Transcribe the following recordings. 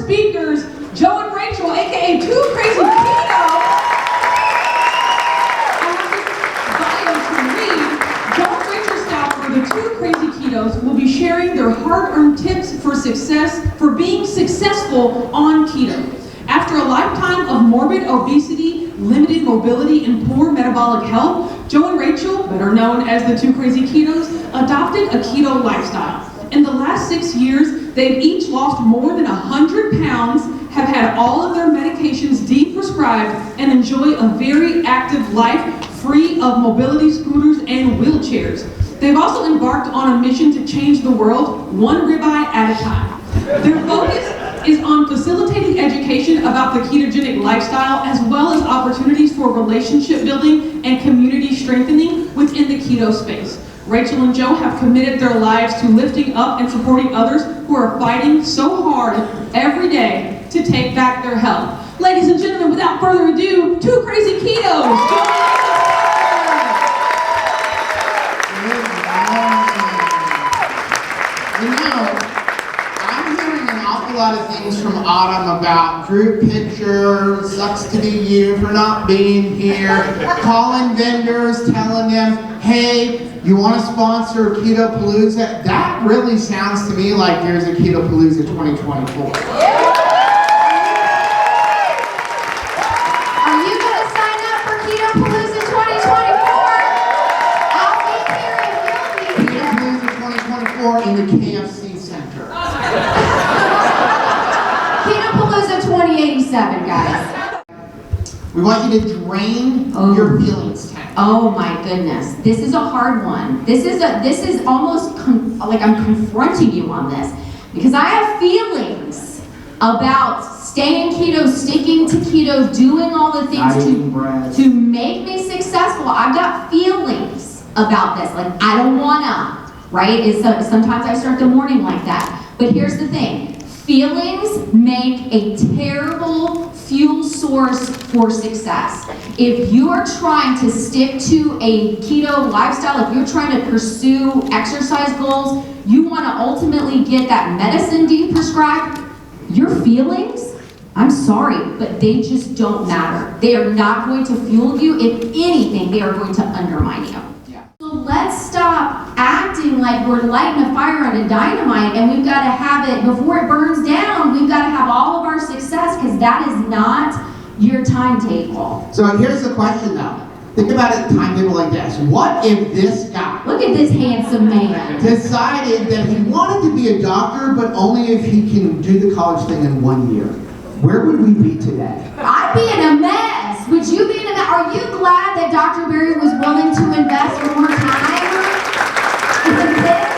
speakers, Joe and Rachael, aka 2KrazyKetos. Joe and Rachael staff for the 2KrazyKetos will be sharing their hard-earned tips for success, for being successful on keto. After a lifetime of morbid obesity, limited mobility, and poor metabolic health, Joe and Rachael, better known as the 2KrazyKetos, adopted a keto lifestyle. In the last 6 years, they've each lost more than 100 pounds, have had all of their medications de-prescribed, and enjoy a very active life free of mobility scooters and wheelchairs. They've also embarked on a mission to change the world one ribeye at a time. Their focus is on facilitating education about the ketogenic lifestyle, as well as opportunities for relationship building and community strengthening within the keto space. Rachael and Joe have committed their lives to lifting up and supporting others who are fighting so hard every day to take back their health. Ladies and gentlemen, without further ado, 2KrazyKetos. A lot of things from Autumn about group pictures, sucks to be you for not being here, calling vendors, telling them, hey, you want to sponsor KetoPalouza? That really sounds to me like there's a KetoPalouza 2024. Are you going to sign up for KetoPalouza 2024? I'll be here and you'll be here. KetoPalouza 2024 in the KFC Center. KetoPalouza 2087, guys. We want you to drain your feelings tank. Oh my goodness, this is a hard one. This is almost like I'm confronting you on this, because I have feelings about staying keto, sticking to keto, doing all the things to make me successful. I've got feelings about this. Like, I don't wanna, right? Sometimes I start the morning like that. But here's the thing. Feelings make a terrible fuel source for success. If you are trying to stick to a keto lifestyle, if you're trying to pursue exercise goals, you want to ultimately get that medicine de-prescribed, your feelings, I'm sorry, but they just don't matter. They are not going to fuel you. If anything, they are going to undermine you. So let's stop acting like we're lighting a fire on a dynamite and we've got to have it, before it burns down, we've got to have all of our success, because that is not your timetable. So here's the question though. Think about a timetable like this. What if this guy, look at this handsome man, decided that he wanted to be a doctor, but only if he can do the college thing in 1 year? Where would we be today? I'd be in a mess. Would you be in a mess? Are you glad that Dr. Berry was willing to invest more time in this process?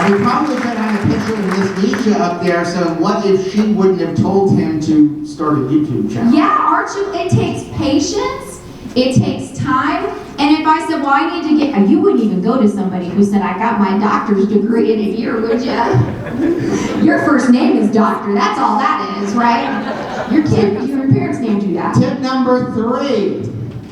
We probably could have a picture of Miss Nisha up there, so what if she wouldn't have told him to start a YouTube channel? Yeah, aren't you? It takes patience, it takes time, and if I said, well, I need to get, you wouldn't even go to somebody who said, I got my doctor's degree in a year, would you? Your first name is doctor, that's all that is, right? Your parents named you that. Tip number 3.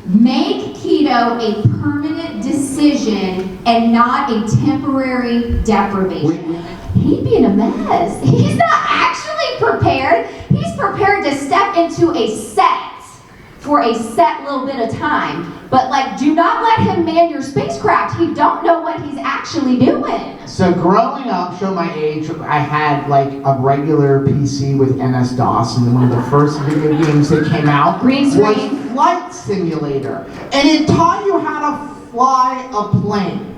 Make keto a permanent decision and not a temporary deprivation. He'd be in a mess. He's not actually prepared. He's prepared to step into a set for a set little bit of time. But like, do not let him man your spacecraft. He don't know what he's actually doing. So growing up, show my age, I had like a regular PC with MS-DOS, and then one of the first video games that came out was Flight Simulator. And it taught you how to fly a plane.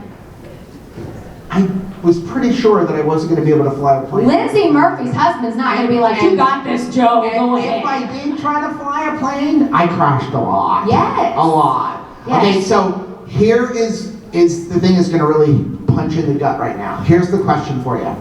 I was pretty sure that I wasn't going to be able to fly a plane. Lindsay Murphy's husband's not going to be like, you got this, Joe. And if I did try to fly a plane, I crashed a lot. Yes. A lot. Yes. Okay, so here is the thing that's going to really punch in the gut right now. Here's the question for you.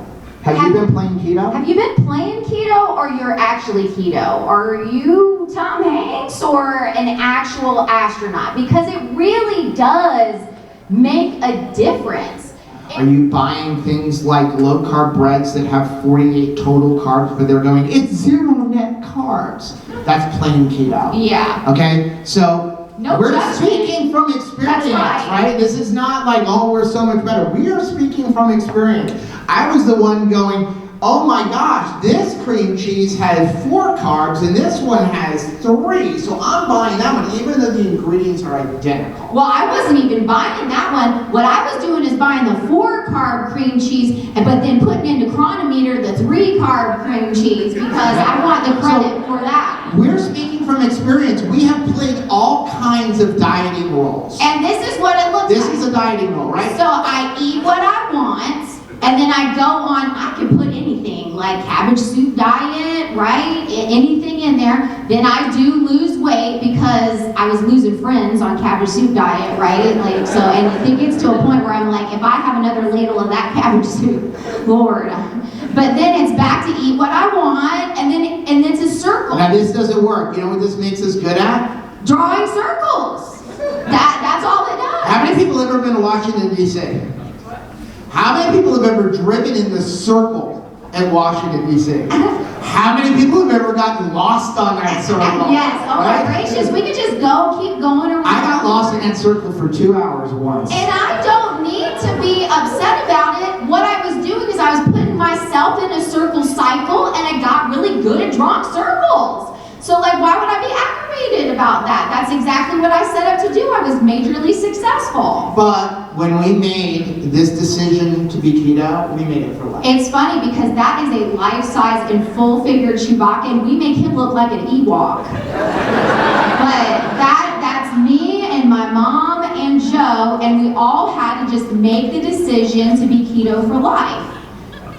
Have you been playing keto? Have you been playing keto, or you're actually keto? Are you Tom Hanks or an actual astronaut? Because it really does make a difference. Are you buying things like low-carb breads that have 48 total carbs, but they're going, it's 0 net carbs? That's plain keto. Yeah. Okay? So we're speaking from experience, right? This is not like, oh, we're so much better. We are speaking from experience. I was the one going, oh my gosh, this cream cheese has 4 carbs and this one has 3. So I'm buying that one even though the ingredients are identical. Well, I wasn't even buying that one. What I was doing is buying the 4-carb cream cheese, but then putting into Chronometer the 3-carb cream cheese because I want the credit for that. We're speaking from experience. We have played all kinds of dieting roles. And this is what it looks like. This is a dieting role, right? So I eat what I want, and then I go on, I can put anything, like cabbage soup diet, right? Anything in there. Then I do lose weight because I was losing friends on cabbage soup diet, right? Like, so, and it gets to a point where I'm like, if I have another ladle of that cabbage soup, Lord. But then it's back to eat what I want, and then it's a circle. Now this doesn't work. You know what this makes us good at? Drawing circles. That's all it does. How many people have ever been to Washington, D.C.? How many people have ever driven in the circle at Washington, D.C.? How many people have ever gotten lost on that circle? Yes, oh my gracious, we could just keep going around. I got lost in that circle for 2 hours once. And I don't need to be upset about it. What I was doing is I was putting myself in a circle cycle, and I got really good at drawing circles. So like, why would I be aggravated about that? That's exactly what I set out to do. I was majorly successful. But when we made this decision to be keto, we made it for life. It's funny because that is a life-size and full-figured Chewbacca, and we make him look like an Ewok. But that's me and my mom and Joe, and we all had to just make the decision to be keto for life.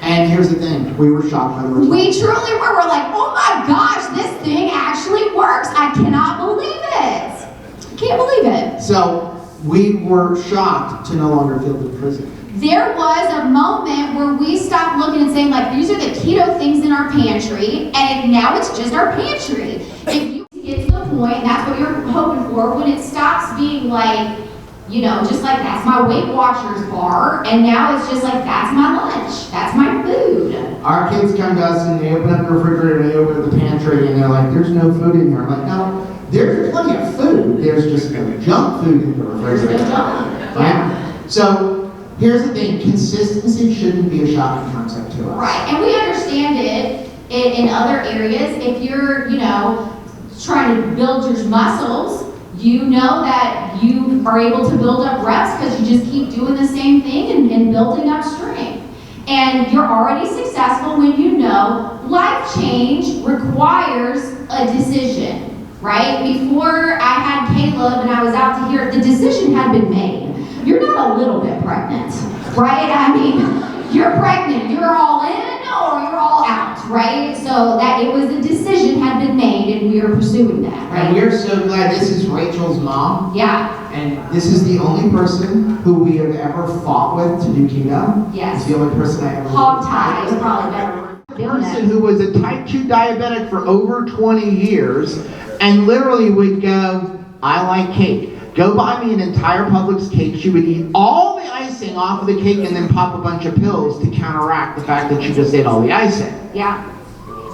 And here's the thing, we were shocked by the results. We truly were. We're like, oh my gosh, this thing actually works. I cannot believe it. Can't believe it. So we were shocked to no longer feel the prison. There was a moment where we stopped looking and saying, like, these are the keto things in our pantry, and now it's just our pantry. If you get to the point, and that's what you're hoping for, when it stops being like, you know, just like that's my Weight Watchers bar, and now it's just like that's my lunch, that's my food. Our kids come to us and they open up the refrigerator and they open up the pantry and they're like, there's no food in here. I'm like, no, there's plenty of food. There's just no junk food in the refrigerator. There's no junk. Yeah. So here's the thing, consistency shouldn't be a shocking concept to us. Right, and we understand it in other areas. If you're, you know, trying to build your muscles, you know that you are able to build up reps because you just keep doing the same thing and building up strength. And you're already successful when you know life change requires a decision, right? Before I had Caleb and I was out to here, the decision had been made. You're not a little bit pregnant, right? I mean, you're pregnant, you're all in or you're all out, right? So that it was a decision had been made and we are pursuing that, right? And we're so glad. This is Rachel's mom. Yeah. And this is the only person who we have ever fought with to do keto. Yes. It's the only person I ever Hog tie is probably better. Person who was a type 2 diabetic for over 20 years and literally would go, I like cake. Go buy me an entire Publix cake. She would eat all the icing off of the cake and then pop a bunch of pills to counteract the fact that she just ate all the icing. Yeah.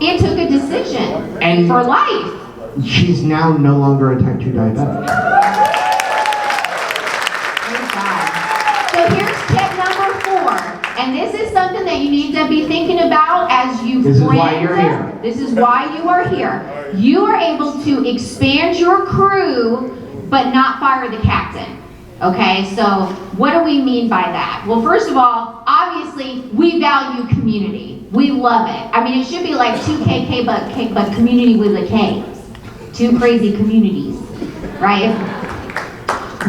It took a decision And for life. She's now no longer a type 2 diabetic. So here's tip number 4. And this is something that you need to be thinking about as you This is why you're here. This is why you are here. You are able to expand your crew but not fire the captain. Okay, so what do we mean by that? Well, first of all, obviously, we value community. We love it. I mean, it should be like 2KK, but community with a K. 2 crazy communities, right?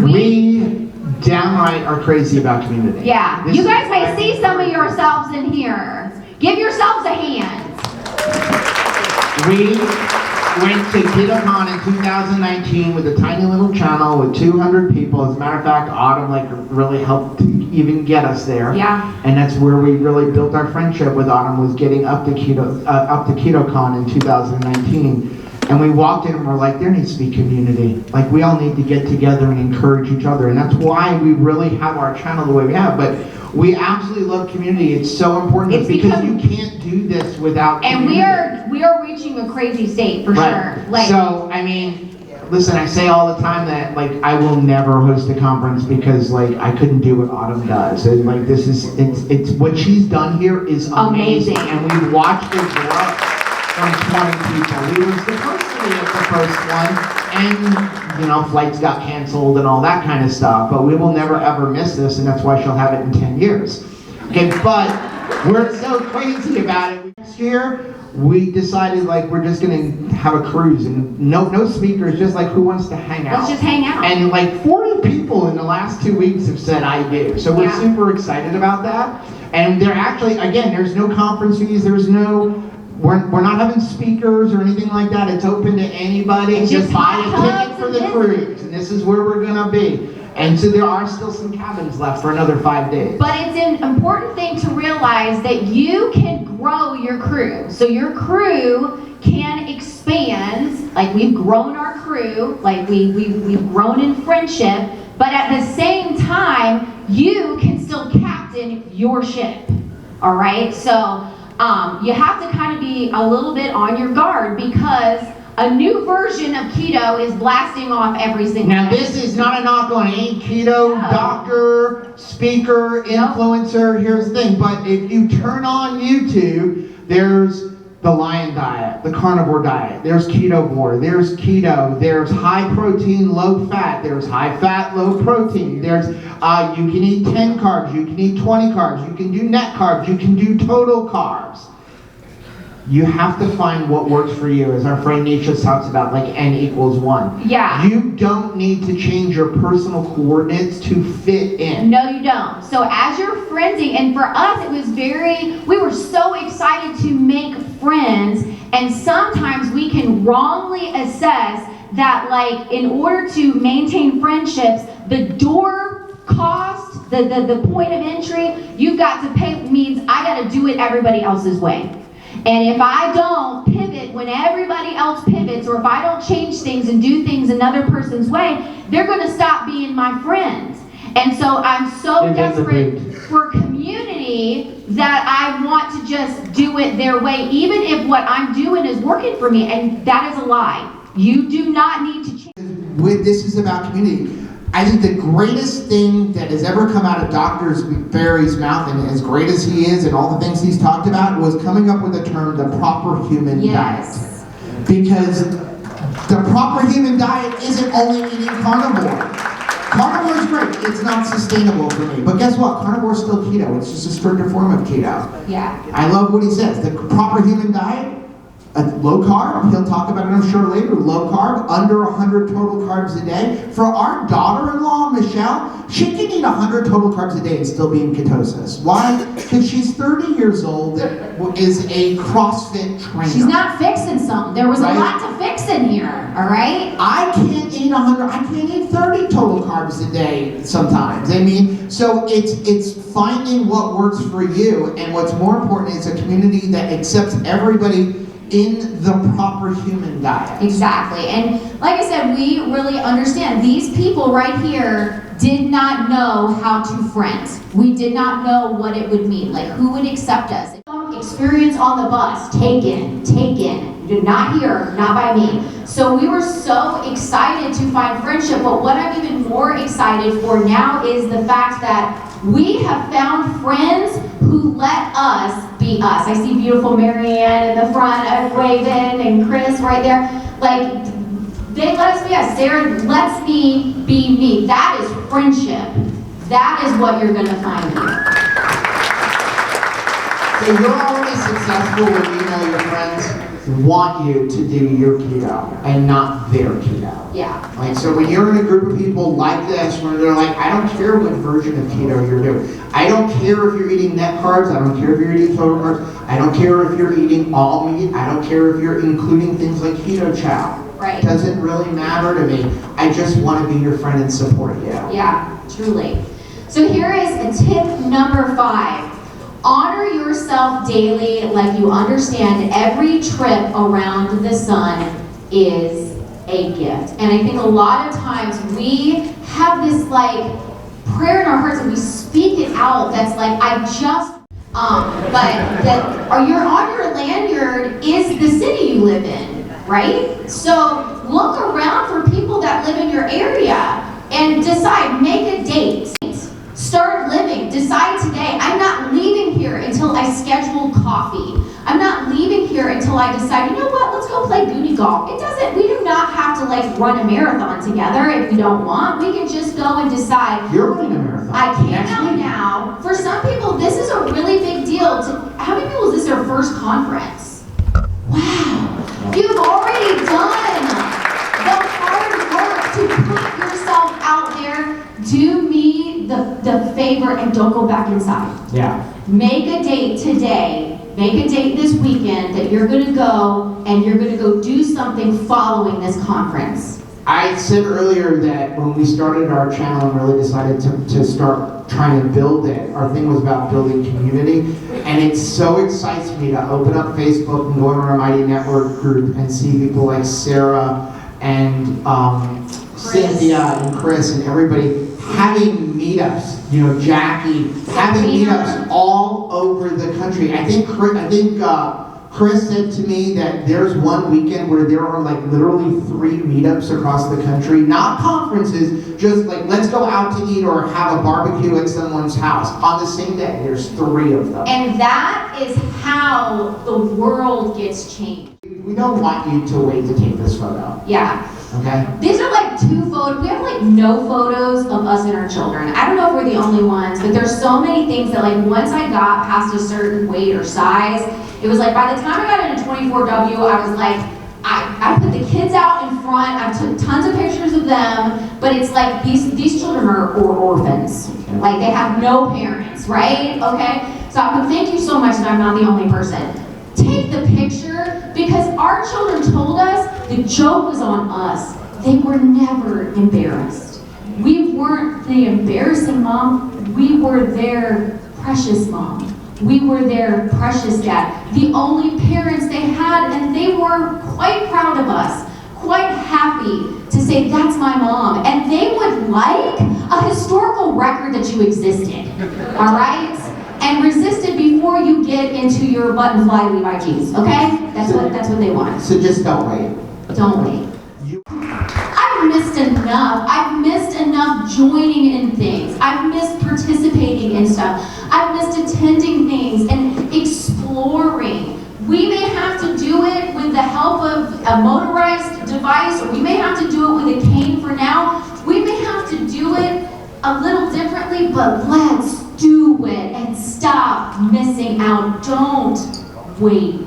We downright are crazy about community. Yeah, This you guys is may why- see some of yourselves in here. Give yourselves a hand. We went to KetoPalouza in 2019 with a tiny little channel with 200 people. As a matter of fact, Autumn really helped to even get us there. Yeah. And that's where we really built our friendship with Autumn, was getting up to KetoCon in 2019. And we walked in and we're like, there needs to be community. Like, we all need to get together and encourage each other. And that's why we really have our channel the way we have. But we absolutely love community. It's so important because you can't do this without community. And we are reaching a crazy state for sure. Like, So, I mean, Listen, I say all the time that like I will never host a conference because like I couldn't do what Autumn does. And like this is it's what she's done here is amazing. And we've watched her grow from 20 people. We was the first city at the first one, and you know, flights got canceled and all that kind of stuff. But we will never ever miss this, and that's why she'll have it in 10 years. Okay, but we're so crazy about it. Next year, we decided like we're just gonna have a cruise and no speakers, just like who wants to hang out. Let's just hang out. And like 40 people in the last 2 weeks have said I do. So we're super excited about that. And they're actually, again, there's no conference fees, we're not having speakers or anything like that. It's open to anybody. It's just buy a hot ticket for tubs the and cruise. And this is where we're gonna be. And so there are still some cabins left for another 5 days. But it's an important thing to realize that you can grow your crew. So your crew can expand, like we've grown our crew, like we've grown in friendship, but at the same time, you can still captain your ship, all right? So you have to kind of be a little bit on your guard because a new version of keto is blasting off every single Now day. this is not a knock on any keto doctor, speaker, influencer. Here's the thing, but if you turn on YouTube, there's the lion diet, the carnivore diet, there's ketovore, there's keto, there's high protein, low fat, there's high fat, low protein, there's you can eat 10 carbs, you can eat 20 carbs, you can do net carbs, you can do total carbs. You have to find what works for you, as our friend Nietzsche talks about, like N=1. Yeah. You don't need to change your personal coordinates to fit in. No, you don't. So as you're friending, and for us, it was we were so excited to make friends, and sometimes we can wrongly assess that, like, in order to maintain friendships, the door cost, the point of entry, you've got to pay means I got to do it everybody else's way. And if I don't pivot when everybody else pivots, or if I don't change things and do things another person's way, they're going to stop being my friends. And so I'm so desperate for community that I want to just do it their way, even if what I'm doing is working for me. And that is a lie. You do not need to change. This is about community. I think the greatest thing that has ever come out of Dr. Barry's mouth, and as great as he is and all the things he's talked about, was coming up with the term, the proper human diet. Because the proper human diet isn't only eating carnivore. Carnivore is great, it's not sustainable for me. But guess what? Carnivore is still keto, it's just a stricter form of keto. Yeah. I love what he says. The proper human diet, low carb, he'll talk about it I'm sure later, low carb, under 100 total carbs a day. For our daughter-in-law, Michelle, she can eat 100 total carbs a day and still be in ketosis. Why? Because she's 30 years old, is a CrossFit trainer. She's not fixing something. There was a lot to fix in here, all right? I can't eat 100, I can't eat 30 total carbs a day sometimes. I mean, so it's finding what works for you, and what's more important is a community that accepts everybody in the proper human diet. Exactly. And like I said, we really understand these people right here did not know how to friend. We did not know what it would mean, like who would accept us. Experience on the bus, taken, not here, not by me. So we were so excited to find friendship, but what I'm even more excited for now is the fact that we have found friends who let us be us. I see beautiful Marianne in the front waving, and Chris right there. Like, they let us be us. Sarah lets me be me. That is friendship. That is what you're going to find here. So you're already successful when you know your friends want you to do your keto and not their keto. Yeah. Like, so when you're in a group of people like this, where they're like, I don't care what version of keto you're doing. I don't care if you're eating net carbs. I don't care if you're eating total carbs. I don't care if you're eating all meat. I don't care if you're including things like keto chow. Right. It doesn't really matter to me. I just want to be your friend and support you. Yeah, truly. So here is a tip number 5. Honor yourself daily like you understand every trip around the sun is a gift. And I think a lot of times we have this like prayer in our hearts and we speak it out that's like, I just, but that you're on your lanyard is the city you live in. right? So look around for people that live in your area and decide, make a date. Start living. Decide today, I'm not leaving here until I schedule coffee. I'm not leaving here until I decide, you know what, let's go play booty golf. We do not have to like run a marathon together if we don't want. We can just go and decide. You're running a marathon. I can't now. For some people, this is a really big deal. How many people is this their first conference? Wow. You've already done the hard work to put yourself out there. Do me the favor and don't go back inside. Yeah. Make a date today. Make a date this weekend that you're going to go and you're going to go do something following this conference. I said earlier that when we started our channel and really decided to start trying to build it, our thing was about building community. And it so excites me to open up Facebook and go into our Mighty Network group and see people like Sarah and Cynthia and Chris and everybody having meetups. You know, Jackie having meetups all over the country. I think Chris said to me that there's one weekend where there are like literally 3 meetups across the country, not conferences, just like let's go out to eat or have a barbecue at someone's house on the same day. There's 3 of them. And that is how the world gets changed. We don't want you to wait to take this photo. Yeah. Okay? These are like 2 photos. We have like no photos of us and our children. I don't know if we're the only ones, but there's so many things that like once I got past a certain weight or size, it was like by the time I got into 24W, I was like, I put the kids out in front, I took tons of pictures of them, but it's like these children are orphans. Like they have no parents, right? Okay? So I would thank you so much that I'm not the only person. Take the picture because our children told us the joke was on us. They were never embarrassed. We weren't the embarrassing mom. We were their precious mom. We were their precious dad. The only parents they had, and they were quite proud of us, quite happy to say, that's my mom. And they would like a historical record that you existed, all right? And resisted before you get into your button fly Levi jeans, okay? That's what they want. So just don't wait. Don't wait. I've missed enough. I've missed enough joining in things. I've missed participating in stuff. I've missed attending things and exploring. We may have to do it with the help of a motorized device, or we may have to do it with a cane for now. We may have to do it a little differently, but let's do it and stop missing out. Don't wait.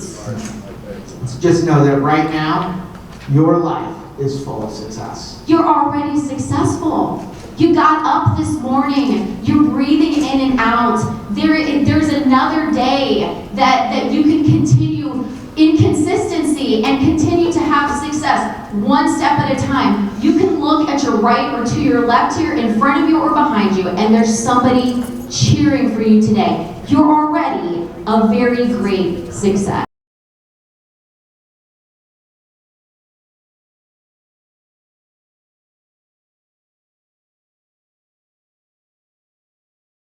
Just know that right now, your life is full of success. You're already successful. You got up this morning. You're breathing in and out. There's another day that you can continue in consistency and continue to have success one step at a time. You can look at your right or to your left here, in front of you or behind you, and there's somebody cheering for you today. You're already a very great success.